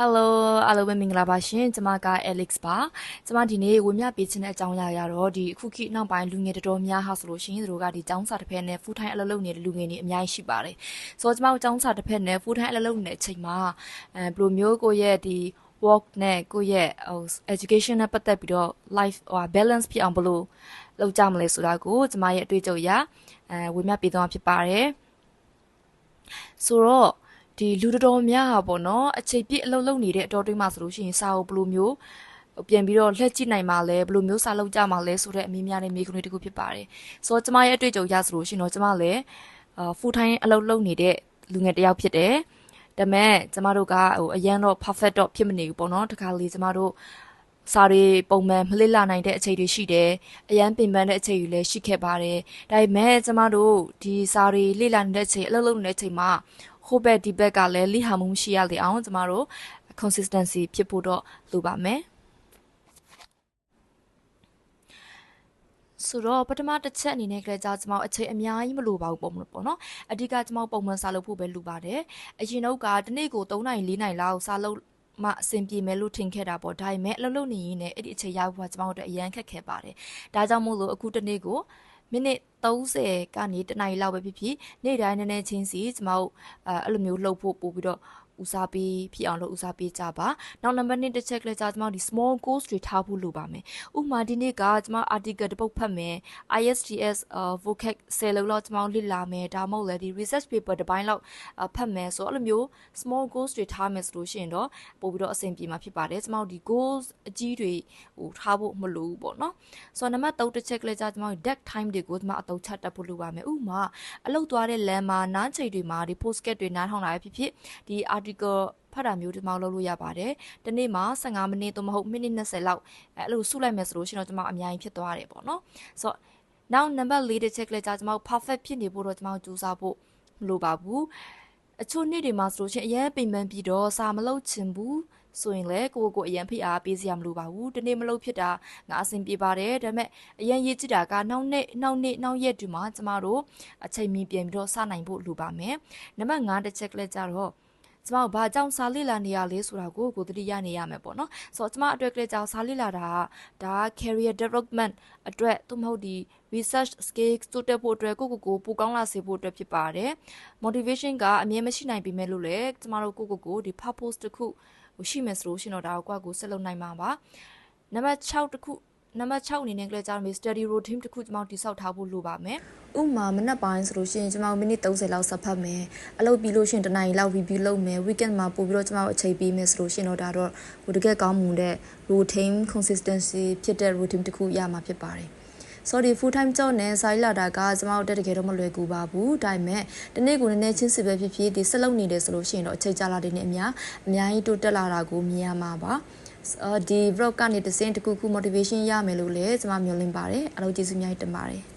Hello အားလုံးပဲမင်္ဂလာပါရှင်ကျွန်မက Alex ပါကျွန်မဒီနေ့ဝေမျှပေးခြင်းတဲ့အကြောင်းအရာကတော့ဒီအခုခေတ်နောက်ပိုင်းလူငယ်တော်တော်များဟာဆိုလို့ရှိရင်တို့ကဒီကျောင်းစာတစ်ဖက်နဲ့ full time အလုပ်လုပ်နေတဲ့လူငယ်တွေအများကြီးရှိပါတယ်ဆိုတော့ကျွန်မတို့ကျောင်းစာတစ်ဖက်နဲ့ full time အလုပ်လုပ်နေတဲ့အချိန်မှာဘယ်လိုမျိုးကိုယ့်ရဲ့ဒီ work နဲ့ကိုယ့်ရဲ့education နဲ့ပတ်သက်ပြီးတော့ life balance ဖြစ်အောင်ဘယ်လိုလုပ်ကြမလဲဆိုတာကိုကျွန်မရဲ့အတွေ့အကြုံအရဝေမျှပေးသွားမှာဖြစ်ပါတယ်ဆိုတော့ဒီလူတော်များဟာပေါ့နော်အချိန်ပြည့်အလုပ်လုပ်နေတဲ့အတော်တွင်းမှာဆိုလို့ရှိရင်စာအုပ်ဘယ်လိုမျိုးပြန်ပြီးတော့လှည့်ကြည့်နိုင်မှာလဲဘယ်လိုမျိုးစာလုပ်ကြမှာလဲဆိုတဲ့အမေးများတဲ့မိခွန်းလေးတစ်ခုဖြစ်ပါတယ်ဆိုတော့ကျမရဲ့အတွေ့အကြုံရဆိုလို့ရှိရင်တော့ကျမလည်းfull time အလုပ်လုပ်နေတဲ့လူငယ်တစ်ယောက်ဖြစ်တယ်ဒါပေမဲ့ကျမတို့ကအရန်တော့ perfect တော့ဖြစ်မနေဘူးပေါ့နော်တခါလေကျမတို့စာတွေပုံမှန်မလေ့လာနိုင်တဲ့အချိန်တွေရှိတယ်။အရန်ပင်ပန်းတဲ့အချိန်တွေလည်းရှိခဲ့ပါတယ်။ဒါပေမဲ့ကျမတို့ဒီစာတွေလေ့လာနေတဲ့အချိန်အလုပ်လုပ်နေတဲ့အချိန်မှာဟိုဘက်ဒီဘက်ကလည်းလိဟာမှုမရှိရလေအောင်ကျမတို့ consistency ဖြစ်ဖို့တော့လိုပါမယ်။ဆိုတော့ပထမတစ်ချက်အနေနဲ့ကလည်းကျမအချိန်အများကြီးမလိုပါဘူးပေါ့နော်။အဓိကကျမပုံမှန်စာလုပ်ဖို့ပဲလိုပါတယ်။အရင်တော့ကတစ်နေ့ကို3နိုင်4နိုင်လောက်စာလုပ်မအဆင်ပြေမယ်လို့ထင်ခဲ့တာပေါ့ဒါပေမဲ့အလုပ်လုပ်နေရင်းနဲ့အဲ့ဒီအချိန်ရဖို့ကကျမတို့အတွက်အရန်ခက်ခဲပါတယ်ဒါကြောင့်မို့လို့အခုတစ်နေ့ကိုမိနစ်30ကနေတနာရီလောက်ပဲဖြစ်ဖြစ်နေ့တိုင်းနည်းနည်းချင်းစီကျမတို့အဲ့လိုမျိုးလှုပ်ဖို့ပို့ပြီးတော့ဦးစားပေးဖြစ်အောင်လို့ဦးစားပေးကြပါနောက်နံပါတ်1တစ်ချက်ကလေးကျမတို့ဒီ small goals တွေထားဖို့လိုပါမယ်ဥပမာဒီနေ့ကကျမ article တစ်ပုဒ်ဖတ်မယ် ISTS vocab 10လောက်ကျမတို့လေ့လာမယ်ဒါမှမဟုတ်လည်းဒီ research paper တစ်ပိုင်းလောက်ဖတ်မယ်ဆိုတော့အဲ့လိုမျိုး small goals တွေထားမယ်ဆိုလို့ရှိရင်တော့ပို့ပြီးတော့အဆင်ပြေမှာဖြစ်ပါတယ်ကျမတို့ဒီ goals အကြီးတွေထားဖို့မလိုဘူးပေါ့နော်ဆိုတော့နံပါတ်3တစ်ချက်ကလေးကျမတို့ deck time တွေကိုကျမအသုံးချတတ်ဖို့လိုပါမယ်ဥပမာအလုပ်သွားတဲ့လမ်းမှာနားချိန်တွေမှာဒီ postcard တွေနားထောင်တာဖြစ်ဖြစ်ဒီ article ဖတ်တာမျိုးဒီမှာလုပ်လို့ရပါတယ်။ဒီနေ့မှာ15မိနစ်သို့မဟုတ်မိနစ်20လောက်အဲ့လိုစုလိုက်မယ်ဆိုလို့ရှိရင်တော့ကျွန်မအများကြီးဖြစ်သွားတယ်ပေါ့နော်။ဆိုတော့နောက်နံပါတ်4တစ်ချက်ကလေးကျွန်မ perfect ဖြစ်နေဖို့တော့ကျွန်မကြိုးစားဖို့မလိုပါဘူး။အချို့နေ့တွေမှာဆိုလို့ရှိရင်အရင်ပိန်ပန်းပြီးတော့စာမလုပ်ချင်ဘူးဆိုရင်လေကိုအရင်ဖိအားပေးစရာမလိုပါဘူး။ဒီနေ့မလုပ်ဖြစ်တာငါအဆင်ပြေပါတယ်ဒါပေမဲ့အရင်ရေးကြည့်တာကနောက်ရက်ဒီမှာကျမတို့အချိန်မီပြန်ပြီးတော့စနိုင်ဖို့လိုပါမယ်။နံပါတ်5တစ်ချက်ကလေးကျတော့ကျမတို့ဘာကြောင့်စာလေ့လာနေရလဲဆိုတာကိုသတိရနေရမယ်ပေါ့နော်ဆိုတော့ကျမအတွက်ကလေးကြောင့်စာလေ့လာတာဒါ career development အတွက်သို့မဟုတ်ဒီ research skills တိုးတက်ဖို့အတွက်ကိုပိုကောင်းလာစေဖို့အတွက်ဖြစ်ပါတယ် motivation ကအမြဲမရှိနိုင်ပေမဲ့လို့လေကျမတို့ကိုဒီ purpose တစ်ခုရှိမယ်ဆိုလို့ရှင်တော့ဒါကိုဆက်လုပ်နိုင်မှာပါနံပါတ်6အနေနဲ့ကလေးကြောင့် study routine တစ်ခုကျမတို့တိစောက်ထားဖို့လိုပါမယ်ဥပမာမနက်ပိုင်းဆိုလို့ရှိရင်ကျမတို့မိနစ်30လောက်ဆက်ဖတ်မယ်အလုပ်ပြီးလို့ရှိရင်တနားရီလောက် review လုပ်မယ် weekend မှာပို့ပြီးတော့ကျမတို့အချိန်ပေးမယ်ဆိုလို့ရှိရင်တော့ဒါတော့တကယ်ကောင်းမှုတဲ့ routine consistency ဖြစ်တဲ့ routine တစ်ခုရမှာဖြစ်ပါတယ်sorry full time job နဲ့စာရေးလာတာကကျမတို့တကယ်တော့မလွယ်ကူပါဘူးဒါပေမဲ့ဒီနေ့ကိုနည်းနည်းချင်းစစ်ပဲဖြစ်ဖြစ်ဒီဆက်လုပ်နေတယ်ဆိုလို့ရှိရင်တော့အချိန်ကြာလာတဲ့နေ့အများကြီးတိုးတက်လာတာကိုမြင်ရမှာပါဒီ vlog ကနေတစ်စင်းတစ်ခုခု motivation ရမယ်လို့လည်းကျမမျှော်လင့်ပါတယ်အားလုံးကျေးဇူးများတင်ပါတယ်